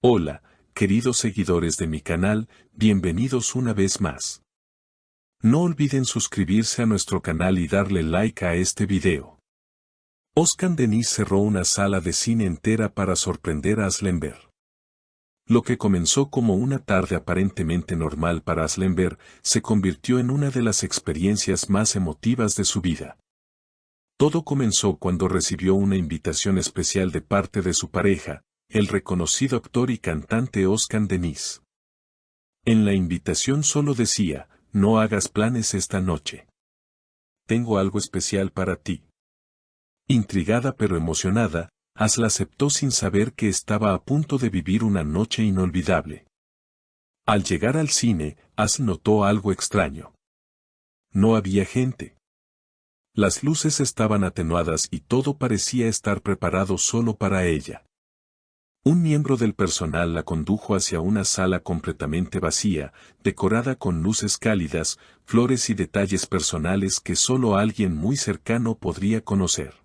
Hola, queridos seguidores de mi canal, bienvenidos una vez más. No olviden suscribirse a nuestro canal y darle like a este video. Özkan Deniz cerró una sala de cine entera para sorprender a Aslenberg. Lo que comenzó como una tarde aparentemente normal para Aslenberg se convirtió en una de las experiencias más emotivas de su vida. Todo comenzó cuando recibió una invitación especial de parte de su pareja, el reconocido actor y cantante Özkan Deniz. En la invitación solo decía, no hagas planes esta noche. Tengo algo especial para ti. Intrigada pero emocionada, Asl aceptó sin saber que estaba a punto de vivir una noche inolvidable. Al llegar al cine, Asl notó algo extraño. No había gente. Las luces estaban atenuadas y todo parecía estar preparado solo para ella. Un miembro del personal la condujo hacia una sala completamente vacía, decorada con luces cálidas, flores y detalles personales que solo alguien muy cercano podría conocer.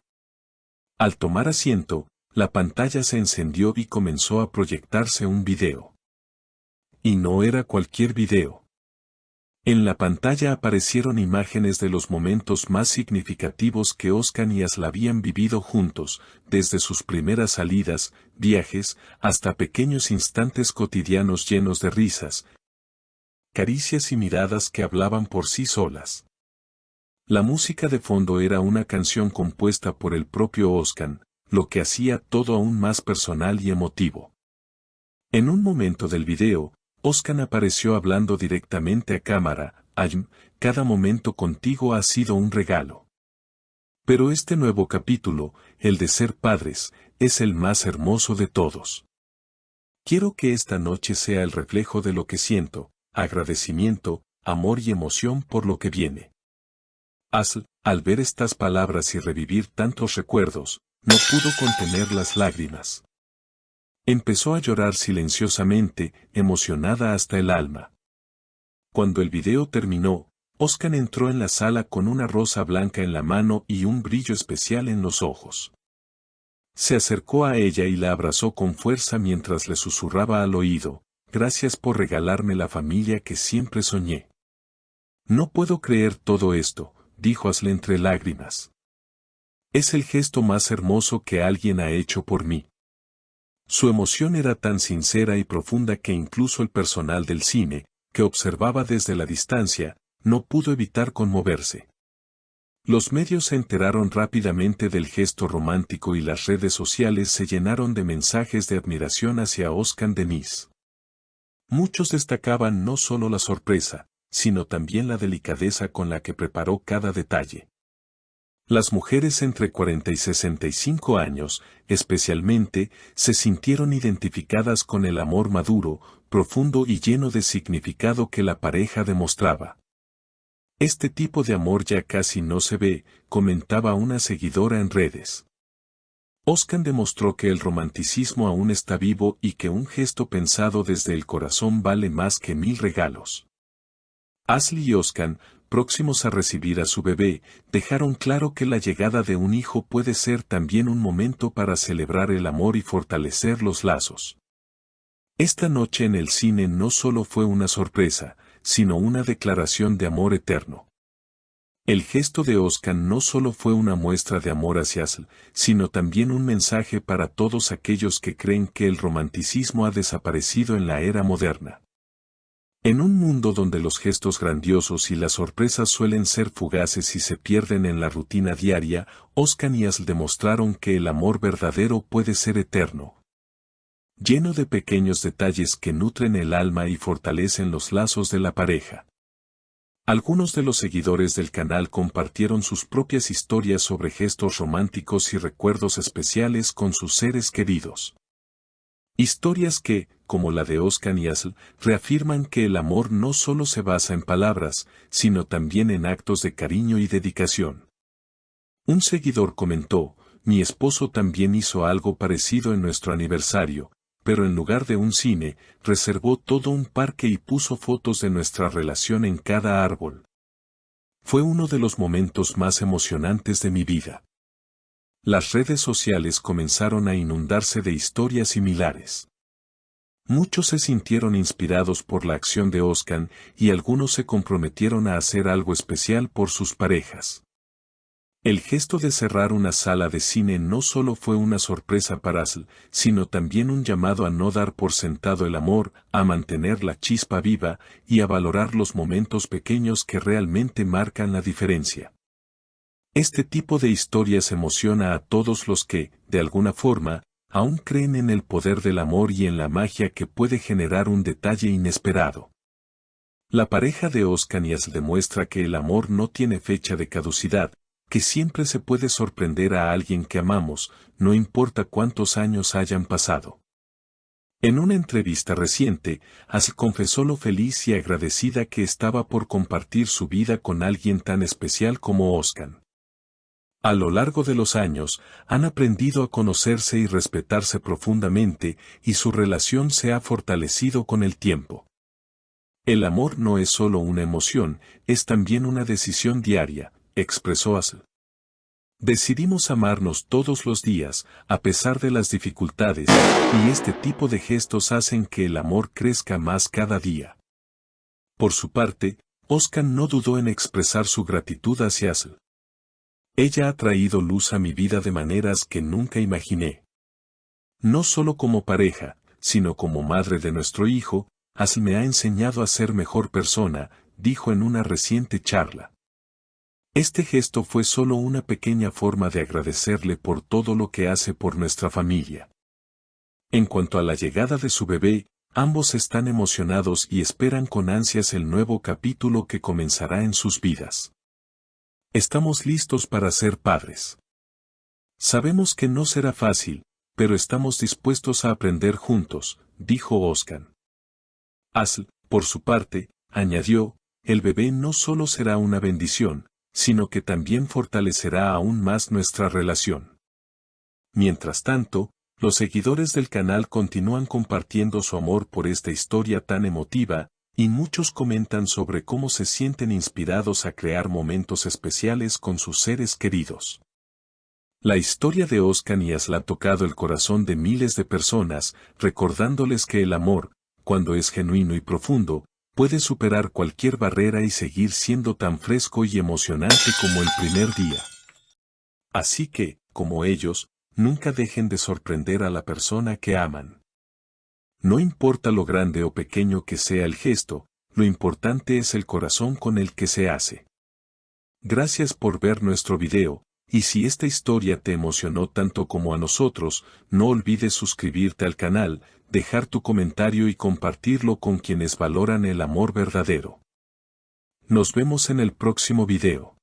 Al tomar asiento, la pantalla se encendió y comenzó a proyectarse un video. Y no era cualquier video. En la pantalla aparecieron imágenes de los momentos más significativos que Özkan y Asl habían vivido juntos, desde sus primeras salidas, viajes, hasta pequeños instantes cotidianos llenos de risas, caricias y miradas que hablaban por sí solas. La música de fondo era una canción compuesta por el propio Özkan, lo que hacía todo aún más personal y emotivo. En un momento del video, Özkan apareció hablando directamente a cámara, Ajm, cada momento contigo ha sido un regalo. Pero este nuevo capítulo, el de ser padres, es el más hermoso de todos. Quiero que esta noche sea el reflejo de lo que siento, agradecimiento, amor y emoción por lo que viene. Asl, al ver estas palabras y revivir tantos recuerdos, no pudo contener las lágrimas. Empezó a llorar silenciosamente, emocionada hasta el alma. Cuando el video terminó, Özkan entró en la sala con una rosa blanca en la mano y un brillo especial en los ojos. Se acercó a ella y la abrazó con fuerza mientras le susurraba al oído, gracias por regalarme la familia que siempre soñé. No puedo creer todo esto, dijo Asl entre lágrimas. Es el gesto más hermoso que alguien ha hecho por mí. Su emoción era tan sincera y profunda que incluso el personal del cine, que observaba desde la distancia, no pudo evitar conmoverse. Los medios se enteraron rápidamente del gesto romántico y las redes sociales se llenaron de mensajes de admiración hacia Özkan Deniz. Muchos destacaban no solo la sorpresa, sino también la delicadeza con la que preparó cada detalle. Las mujeres entre 40 y 65 años, especialmente, se sintieron identificadas con el amor maduro, profundo y lleno de significado que la pareja demostraba. Este tipo de amor ya casi no se ve, comentaba una seguidora en redes. Özkan demostró que el romanticismo aún está vivo y que un gesto pensado desde el corazón vale más que 1000 regalos. Asl y Özkan, próximos a recibir a su bebé, dejaron claro que la llegada de un hijo puede ser también un momento para celebrar el amor y fortalecer los lazos. Esta noche en el cine no solo fue una sorpresa, sino una declaración de amor eterno. El gesto de Özkan no solo fue una muestra de amor hacia Asl, sino también un mensaje para todos aquellos que creen que el romanticismo ha desaparecido en la era moderna. En un mundo donde los gestos grandiosos y las sorpresas suelen ser fugaces y se pierden en la rutina diaria, Özkan y Asl demostraron que el amor verdadero puede ser eterno. Lleno de pequeños detalles que nutren el alma y fortalecen los lazos de la pareja. Algunos de los seguidores del canal compartieron sus propias historias sobre gestos románticos y recuerdos especiales con sus seres queridos. Historias que, como la de Özkan y Asl, reafirman que el amor no solo se basa en palabras, sino también en actos de cariño y dedicación. Un seguidor comentó, mi esposo también hizo algo parecido en nuestro aniversario, pero en lugar de un cine, reservó todo un parque y puso fotos de nuestra relación en cada árbol. Fue uno de los momentos más emocionantes de mi vida. Las redes sociales comenzaron a inundarse de historias similares. Muchos se sintieron inspirados por la acción de Özcan y algunos se comprometieron a hacer algo especial por sus parejas. El gesto de cerrar una sala de cine no solo fue una sorpresa para Asl, sino también un llamado a no dar por sentado el amor, a mantener la chispa viva y a valorar los momentos pequeños que realmente marcan la diferencia. Este tipo de historias emociona a todos los que, de alguna forma, aún creen en el poder del amor y en la magia que puede generar un detalle inesperado. La pareja de Özcan y Asl demuestra que el amor no tiene fecha de caducidad, que siempre se puede sorprender a alguien que amamos, no importa cuántos años hayan pasado. En una entrevista reciente, Asl confesó lo feliz y agradecida que estaba por compartir su vida con alguien tan especial como Özcan. A lo largo de los años, han aprendido a conocerse y respetarse profundamente, y su relación se ha fortalecido con el tiempo. El amor no es solo una emoción, es también una decisión diaria, expresó Asl. Decidimos amarnos todos los días, a pesar de las dificultades, y este tipo de gestos hacen que el amor crezca más cada día. Por su parte, Özcan no dudó en expresar su gratitud hacia Asl. Ella ha traído luz a mi vida de maneras que nunca imaginé. No solo como pareja, sino como madre de nuestro hijo, Asl me ha enseñado a ser mejor persona, dijo en una reciente charla. Este gesto fue solo una pequeña forma de agradecerle por todo lo que hace por nuestra familia. En cuanto a la llegada de su bebé, ambos están emocionados y esperan con ansias el nuevo capítulo que comenzará en sus vidas. Estamos listos para ser padres. Sabemos que no será fácil, pero estamos dispuestos a aprender juntos, dijo Özcan. Asl, por su parte, añadió, el bebé no solo será una bendición, sino que también fortalecerá aún más nuestra relación. Mientras tanto, los seguidores del canal continúan compartiendo su amor por esta historia tan emotiva, y muchos comentan sobre cómo se sienten inspirados a crear momentos especiales con sus seres queridos. La historia de Özcan y Asl ha tocado el corazón de miles de personas, recordándoles que el amor, cuando es genuino y profundo, puede superar cualquier barrera y seguir siendo tan fresco y emocionante como el primer día. Así que, como ellos, nunca dejen de sorprender a la persona que aman. No importa lo grande o pequeño que sea el gesto, lo importante es el corazón con el que se hace. Gracias por ver nuestro video, y si esta historia te emocionó tanto como a nosotros, no olvides suscribirte al canal, dejar tu comentario y compartirlo con quienes valoran el amor verdadero. Nos vemos en el próximo video.